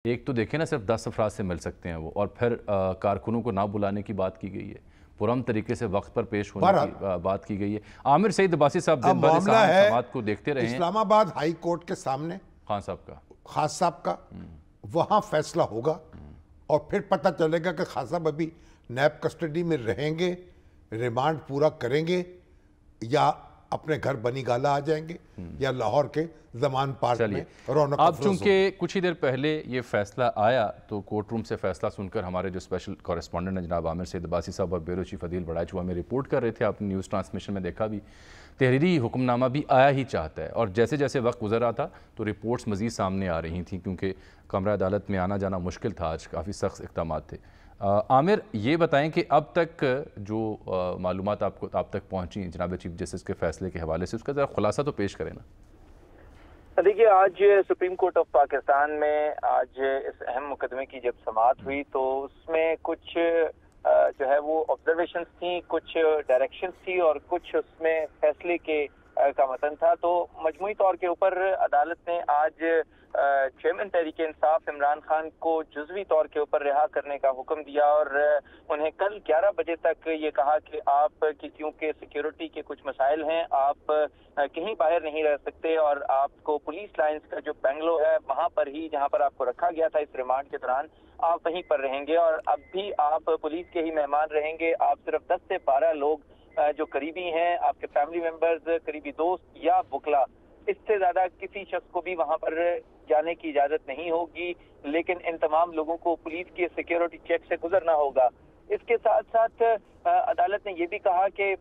एक तो देखें ना, सिर्फ 10 अफराद से मिल सकते हैं वो, और फिर कारकुनों को ना बुलाने की बात की गई है, पुरम तरीके से वक्त पर पेश होने की बात की गई है। आमिर सईद अब्बासी साहब दिन भर समात को देखते रहे हैं। इस्लामाबाद हाई कोर्ट के सामने खान साहब का वहाँ फैसला होगा और फिर पता चलेगा कि खान साहब अभी नैब कस्टडी में रहेंगे, रिमांड पूरा करेंगे, या अपने घर बनी गाला आ जाएंगे, या लाहौर के जमान पार्क में रौनक। अब चूंकि कुछ ही देर पहले ये फैसला आया तो कोर्ट रूम से फैसला सुनकर हमारे जो स्पेशल कॉरेस्पॉन्डेंट हैं जनाब आमिर सईद अब्बासी साहब और ब्यूरो चीफ अदील बड़ाइच में रिपोर्ट कर रहे थे, आपने न्यूज़ ट्रांसमिशन में देखा भी, तहरीरी हुक्मनामा भी आया ही चाहता है। और जैसे जैसे वक्त गुजर रहा था तो रिपोर्ट्स मज़ीद सामने आ रही थी, क्योंकि कमरा अदालत में आना जाना मुश्किल था, आज काफ़ी सख्त इक़दाम थे। आमिर, ये बताएं कि अब तक जो मालूमात आप तक पहुंची जनाब चीफ जस्टिस के फैसले के हवाले से, उसका ज़रा खुलासा तो पेश करें ना। देखिए, आज सुप्रीम कोर्ट ऑफ पाकिस्तान में आज इस अहम मुकदमे की जब समाअत हुई तो उसमें कुछ जो है वो ऑब्जर्वेशंस थी, कुछ डायरेक्शंस थी और कुछ उसमें फैसले के का मतन था। तो मजमूई तौर के ऊपर अदालत ने आज चेयरमैन तहरीक इंसाफ इमरान खान को जुज़वी तौर के ऊपर रिहा करने का हुक्म दिया और उन्हें कल 11 बजे तक ये कहा कि आप की क्योंकि सिक्योरिटी के कुछ मसाइल हैं, आप कहीं बाहर नहीं रह सकते और आपको पुलिस लाइंस का जो बेंगलो है वहाँ पर ही, जहाँ पर आपको रखा गया था इस रिमांड के दौरान, आप वहीं पर रहेंगे और अब भी आप पुलिस के ही मेहमान रहेंगे। आप सिर्फ 10 से 12 लोग जो करीबी हैं, आपके फैमिली मेंबर्स, करीबी दोस्त या वकला, इससे ज्यादा किसी शख्स को भी वहां पर जाने की इजाजत नहीं होगी, लेकिन इन तमाम लोगों को पुलिस के सिक्योरिटी चेक से गुजरना होगा। इसके साथ साथ अदालत ने यह भी कहा कि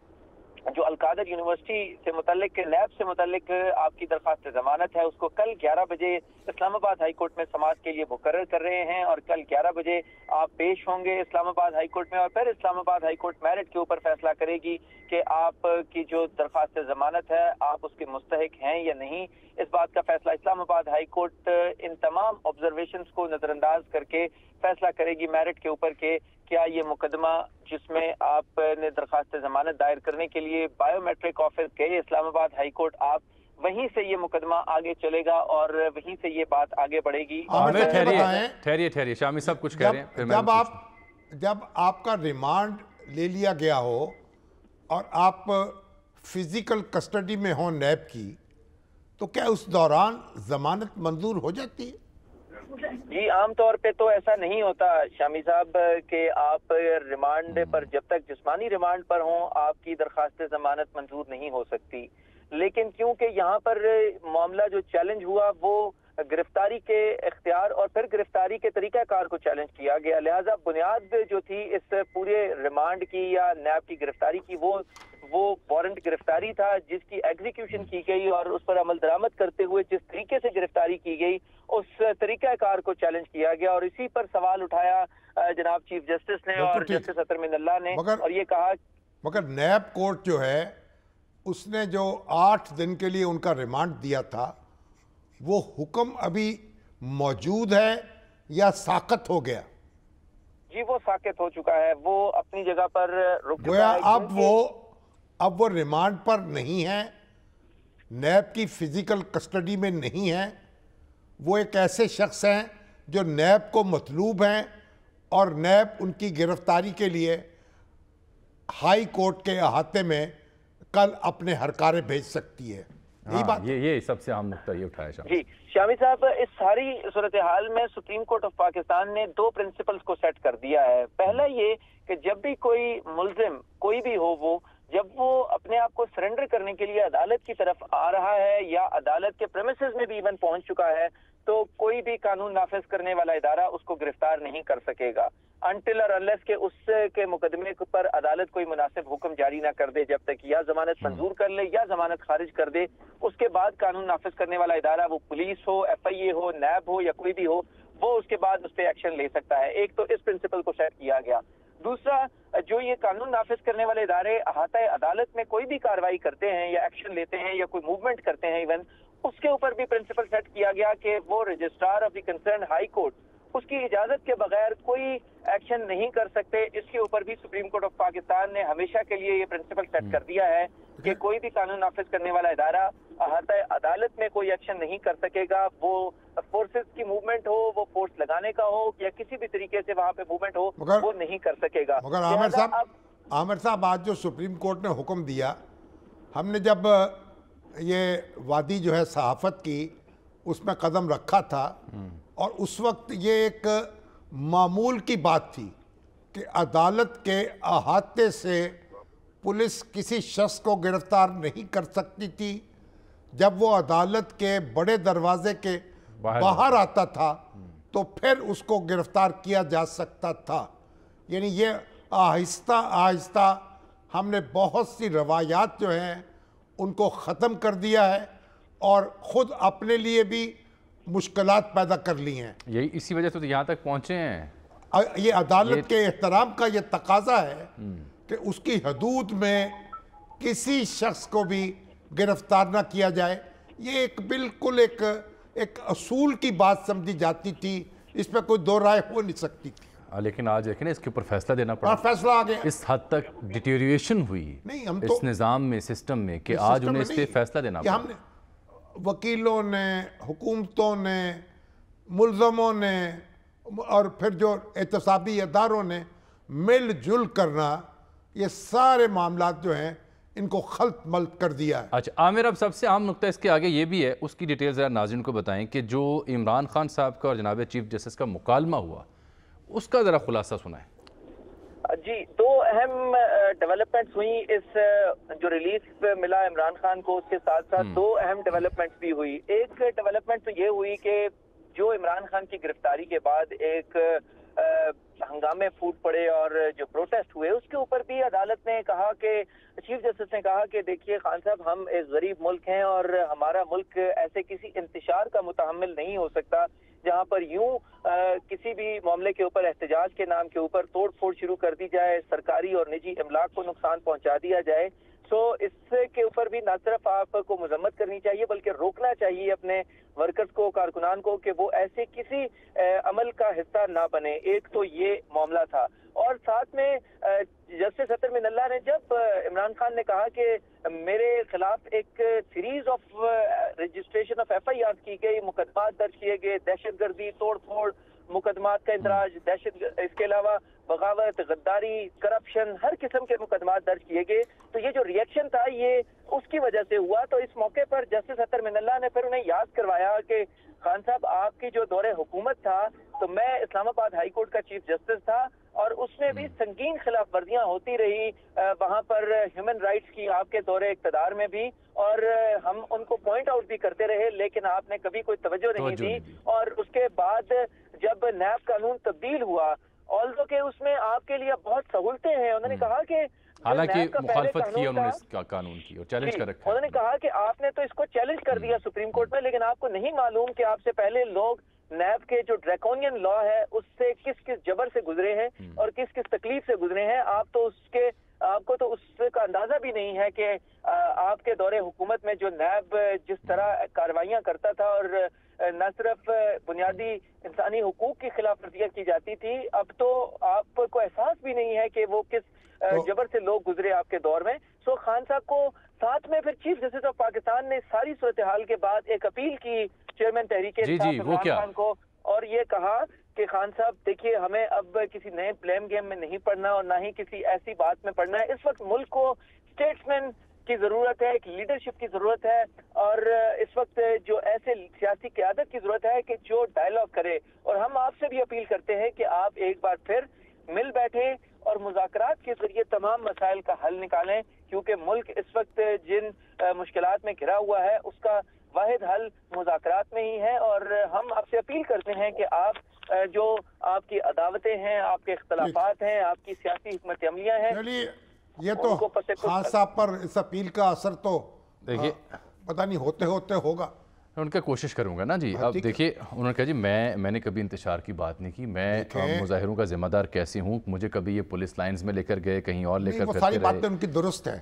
जो अलकादर यूनिवर्सिटी से मुतल्लिक, नैब से मुतल्लिक आपकी दरख्वास्त जमानत है, उसको कल 11 बजे इस्लामाबाद हाई कोर्ट में समाअत के लिए मुकर्रर कर रहे हैं और कल 11 बजे आप पेश होंगे इस्लामाबाद हाई कोर्ट में और फिर इस्लामाबाद हाई कोर्ट मेरिट के ऊपर फैसला करेगी कि आपकी जो दरख्वास्त जमानत है आप उसके मुस्तहिक हैं या नहीं। इस बात का फैसला इस्लामाबाद हाई कोर्ट इन तमाम ऑब्जर्वेशंस को नजरअंदाज करके फैसला करेगी मेरिट के ऊपर के क्या ये मुकदमा जिसमें आपने दरखास्त जमानत दायर करने के लिए बायोमेट्रिक ऑफिस गए इस्लामाबाद हाई कोर्ट, आप वहीं से ये मुकदमा आगे चलेगा और वहीं से ये बात आगे बढ़ेगी। ठहरिए शामी साहब कुछ कह रहे हैं। जब आपका रिमांड ले लिया गया हो और आप फिजिकल कस्टडी में हो नैब की, तो क्या उस दौरान जमानत मंजूर हो जाती है? जी, आमतौर पे तो ऐसा नहीं होता शामी साहब कि आप रिमांड पर, जब तक जिस्मानी रिमांड पर हों, आपकी दरखास्त जमानत मंजूर नहीं हो सकती। लेकिन क्योंकि यहाँ पर मामला जो चैलेंज हुआ वो गिरफ्तारी के इख्तियार और फिर गिरफ्तारी के तरीकाकार को चैलेंज किया गया, लिहाजा बुनियाद जो थी इस पूरे रिमांड की या नैब की गिरफ्तारी की वो वारंट गिरफ्तारी था जिसकी एग्जीक्यूशन की गई और उस पर अमल दरामद करते हुए जिस तरीके से गिरफ्तारी की गई उस तरीकाकार को चैलेंज किया गया और इसी पर सवाल उठाया जनाब चीफ जस्टिस ने और जस्टिस अतर मिनल्लाह ने, और ये कहा मगर नैब कोर्ट जो है उसने जो 8 दिन के लिए उनका रिमांड दिया था वो हुक्म अभी मौजूद है या साकत हो गया? जी, वो साकत हो चुका है, वो अपनी जगह पर रुक गया। अब वो रिमांड पर नहीं है, नैब की फिजिकल कस्टडी में नहीं है, वो एक ऐसे शख्स हैं जो नैब को मतलूब हैं और नैब उनकी गिरफ्तारी के लिए हाई कोर्ट के अहाते में कल अपने हरकारे भेज सकती है। यही बात ये सबसे आम नुकता ये उठाया जी शामी साहब। इस सारी सूरत हाल में सुप्रीम कोर्ट ऑफ पाकिस्तान ने 2 प्रिंसिपल्स को सेट कर दिया है। पहला ये कि जब भी कोई मुल्जिम कोई भी हो, वो जब वो अपने आप को सरेंडर करने के लिए अदालत की तरफ आ रहा है या अदालत के प्रेमिसेस में भी इवन पहुंच चुका है, तो कोई भी कानून नाफिज करने वाला इदारा उसको गिरफ्तार नहीं कर सकेगा अनटिल और अनलेस के उसके मुकदमे पर अदालत कोई मुनासिब हुक्म जारी ना कर दे, जब तक या जमानत मंजूर कर ले या जमानत खारिज कर दे। उसके बाद कानून नाफिज करने वाला इदारा, वो पुलिस हो, FIA हो, नैब हो या कोई भी हो, वो उसके बाद उस पर एक्शन ले सकता है। एक तो इस प्रिंसिपल को सेट किया गया। दूसरा, जो ये कानून नाफिज करने वाले इदारे अहाता अदालत में कोई भी कार्रवाई करते हैं या एक्शन लेते हैं या कोई मूवमेंट करते हैं इवन, उसके ऊपर भी प्रिंसिपल सेट किया गया कि वो registrar of the concern high court उसकी इजाजत के बगैर कोई एक्शन नहीं कर सकते। इसके ऊपर भी सुप्रीम कोर्ट ऑफ पाकिस्तान ने हमेशा के लिए ये प्रिंसिपल सेट कर दिया है कि कोई भी कानून नाफिज करने वाला इदारा अहाता अदालत में कोई एक्शन नहीं कर सकेगा। वो फोर्सेस की मूवमेंट हो, वो फोर्स लगाने का हो या किसी भी तरीके से वहां पे मूवमेंट हो, वो नहीं कर सकेगा। मगर आमिर साहब आज जो सुप्रीम कोर्ट ने हुक्म दिया, हमने जब ये वादी जो है सहाफत की उसमें कदम रखा था और उस वक्त ये एक मामूल की बात थी कि अदालत के अहाते से पुलिस किसी शख्स को गिरफ्तार नहीं कर सकती थी। जब वो अदालत के बड़े दरवाजे के बाहर आता था तो फिर उसको गिरफ्तार किया जा सकता था। यानी ये आहिस्ता आहिस्ता हमने बहुत सी रवायात जो हैं उनको ख़त्म कर दिया है और ख़ुद अपने लिए भी मुश्किलात पैदा कर ली हैं। यही इसी वजह से तो यहाँ तक पहुँचे हैं। ये अदालत के एहतराम का ये तकाजा है कि उसकी हदूद में किसी शख्स को भी गिरफ्तार ना किया जाए। ये एक बिल्कुल एक असूल की बात समझी जाती थी, इस पर कोई दो राय हो नहीं सकती थी। लेकिन आज देखें ना, इसके ऊपर फैसला देना पड़ा। फैसला आ गया। इस हद तक डिटेरिएशन हुई नहीं, हम इस निज़ाम में, सिस्टम में, कि आज उन्हें इस पर फैसला देना पड़ा। हमने वकीलों ने, हुकूमतों ने, मुल्ज़मों ने और फिर जो एहतसाबी अदारों ने मिलजुल करना, ये सारे मामलात जो हैं इनको खल्त मल्त कर दिया है। अच्छा आमिर, अब सबसे आम नुक्ता इसके आगे ये भी है, उसकी डिटेल ज़रा नाज़रीन को बताएं कि जो इमरान खान साहब का और जनाब चीफ जस्टिस का मुकालमा हुआ, उसका ज़रा खुलासा सुनाएं। जी, दो अहम डेवलपमेंट्स हुई। इस जो रिलीफ मिला इमरान खान को, उसके साथ साथ दो अहम डेवलपमेंट्स भी हुई। एक डेवलपमेंट तो ये हुई कि जो इमरान खान की गिरफ्तारी के बाद एक हंगामे फूट पड़े और जो प्रोटेस्ट हुए, उसके ऊपर भी अदालत ने कहा कि चीफ जस्टिस ने कहा कि देखिए खान साहब, हम एक गरीब मुल्क हैं और हमारा मुल्क ऐसे किसी इंतशार का मुतहम्मिल नहीं हो सकता जहां पर यूं किसी भी मामले के ऊपर एहतजाज के नाम के ऊपर तोड़ फोड़ शुरू कर दी जाए, सरकारी और निजी इमलाक को नुकसान पहुंचा दिया जाए। तो इसके ऊपर भी न सिर्फ आपको मजम्मत करनी चाहिए बल्कि रोकना चाहिए अपने वर्कर्स को, कारकुनान को, कि वो ऐसे किसी अमल का हिस्सा ना बने। एक तो ये मामला था। और साथ में जस्टिस अतर मिनल्ला ने जब इमरान खान ने कहा कि मेरे खिलाफ एक series of registration of FIR की गई, मुकदमात दर्ज किए गए, दहशतगर्दी, तोड़ फोड़ मुकदमात का इंदराज, इसके अलावा बगावत, गद्दारी, करप्शन, हर किस्म के मुकदमात दर्ज किए गए। तो ये जो रिएक्शन था ये उसकी वजह से हुआ। तो इस मौके पर जस्टिस अतर मिनल्ला ने फिर उन्हें याद करवाया कि खान साहब, आपकी जो दौरे हुकूमत था तो मैं इस्लामाबाद हाई कोर्ट का चीफ जस्टिस था और उसमें भी संगीन खिलाफ वर्जियां होती रही वहां पर ह्यूमन राइट्स की, आपके दौरे इक़्तिदार में भी, और हम उनको पॉइंट आउट भी करते रहे, लेकिन आपने कभी कोई तवज्जो नहीं दी। और उसके बाद जब नैब कानून तब्दील हुआ, ऑल्दो के उसमें आपके लिए बहुत सहूलतें हैं, उन्होंने कहा कि हालांकि मुखालफत की उन्होंने इस कानून की और चैलेंज कर रखा है। उन्होंने कहा कि आपने तो इसको चैलेंज कर दिया सुप्रीम कोर्ट में, लेकिन आपको नहीं मालूम कि आपसे पहले लोग नैब के जो ड्रैकोनियन लॉ है उससे किस किस जबर से गुजरे हैं और किस किस तकलीफ से गुजरे हैं। आपको तो उसका अंदाजा भी नहीं है कि आपके दौरे हुकूमत में जो नैब जिस तरह कार्रवाइयां करता था और न सिर्फ बुनियादी इंसानी हुकूक की खिलाफ वर्जियां की जाती थी, अब तो आपको एहसास भी नहीं है कि वो किस जबर से लोग गुजरे आपके दौर में। सो खान साहब को साथ में फिर चीफ जस्टिस ऑफ पाकिस्तान ने सारी सूरत हाल के बाद एक अपील की चेयरमैन तहरीक इमरान खान को और ये कहा कि खान साहब देखिए, हमें अब किसी नए ब्लेम गेम में नहीं पड़ना और ना ही किसी ऐसी बात में पड़ना है। इस वक्त मुल्क को स्टेट्समैन की जरूरत है, एक लीडरशिप की जरूरत है और इस वक्त जो ऐसे सियासी क़यादत की जरूरत है कि जो डायलॉग करे। और हम आपसे भी अपील करते हैं कि आप एक बार फिर मिल बैठे और मुज़ाकरात के जरिए तमाम मसाइल का हल निकालें, क्योंकि मुल्क इस वक्त जिन मुश्किलात में घिरा हुआ है उसका वाहिद हल मुज़ाकरात में ही है। और हम आपसे अपील करते हैं कि आप जो आपकी अदावतें हैं, आपके इख्तलाफात हैं, आपकी सियासी हिकमत अमलियाँ हैं, ये तो खान साहब पर इस अपील का असर तो देखिए पता नहीं होते होते होगा। उनका कोशिश करूंगा ना जी। अब देखिए, उन्होंने कहा जी मैंने कभी इंतशार की बात नहीं की, मैं मुजाहिरों का जिम्मेदार कैसे हूँ, मुझे कभी ये पुलिस लाइंस में लेकर गए, कहीं और लेकर सारी बातें उनकी दुरुस्त है।